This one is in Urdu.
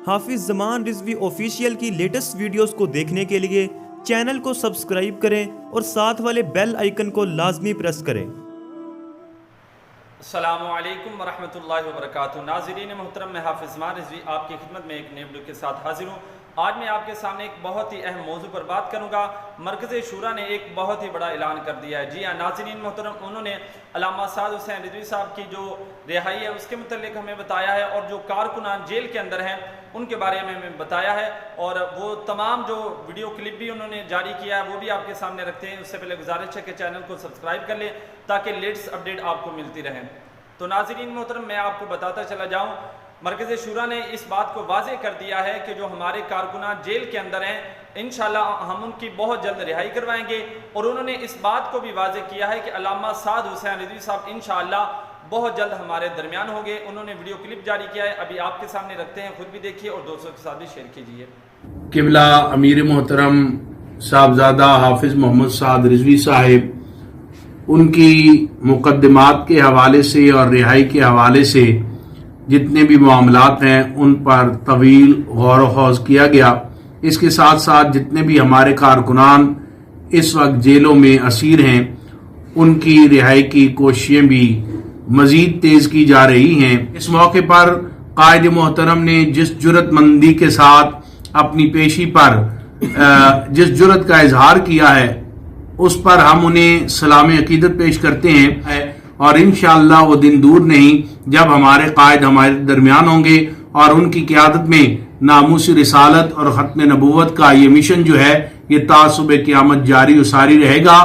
حافظ زمان رضوی آفیشیل کی لیٹسٹ ویڈیوز کو دیکھنے کے لیے چینل کو سبسکرائب کریں اور ساتھ والے بیل آئیکن کو لازمی پریس کریں۔ السلام علیکم ورحمۃ اللہ وبرکاتہ۔ ناظرین محترم، میں حافظ زمان رضوی آپ کی خدمت میں ایک نئے ویڈیو کے ساتھ حاضر ہوں۔ آج میں آپ کے سامنے ایک بہت ہی اہم موضوع پر بات کروں گا۔ مرکز شوری نے ایک بہت ہی بڑا اعلان کر دیا ہے۔ جی ہاں ناظرین محترم، انہوں نے علامہ حسین رضوی صاحب کی جو رہائی ہے اس کے متعلق ہمیں بتایا ہے، اور جو کارکنان جیل کے اندر ہیں ان کے بارے میں ہمیں بتایا ہے، اور وہ تمام جو ویڈیو کلپ بھی انہوں نے جاری کیا ہے وہ بھی آپ کے سامنے رکھتے ہیں۔ اس سے پہلے گزارش ہے کہ چینل کو سبسکرائب کر لیں تاکہ لیٹسٹ اپڈیٹ آپ کو ملتی رہیں۔ تو ناظرین محترم، میں آپ کو بتاتا چلا جاؤں، مرکز شوری نے اس بات کو واضح کر دیا ہے کہ جو ہمارے کارکنان جیل کے اندر ہیں انشاءاللہ ہم ان کی بہت جلد رہائی کروائیں گے، اور انہوں نے اس بات کو بھی واضح کیا ہے کہ علامہ حسین رضوی صاحب انشاءاللہ بہت جلد ہمارے درمیان ہوں گے۔ انہوں نے ویڈیو کلپ جاری کیا ہے، ابھی آپ کے سامنے رکھتے ہیں، خود بھی دیکھیے اور دوستوں کے ساتھ بھی شیئر کیجیے۔ قبلہ امیر محترم صاحبزادہ حافظ محمد سعد رضوی صاحب، ان کی مقدمات کے حوالے سے اور رہائی کے حوالے سے جتنے بھی معاملات ہیں ان پر طویل غور و خوض کیا گیا۔ اس کے ساتھ ساتھ جتنے بھی ہمارے کارکنان اس وقت جیلوں میں اسیر ہیں ان کی رہائی کی کوششیں بھی مزید تیز کی جا رہی ہیں۔ اس موقع پر قائد محترم نے جس جرات مندی کے ساتھ اپنی پیشی پر جس جرات کا اظہار کیا ہے اس پر ہم انہیں سلام عقیدت پیش کرتے ہیں، اور انشاءاللہ وہ دن دور نہیں جب ہمارے قائد ہمارے درمیان ہوں گے، اور ان کی قیادت میں ناموس رسالت اور ختم نبوت کا یہ مشن جو ہے یہ تا صبح قیامت جاری و ساری رہے گا۔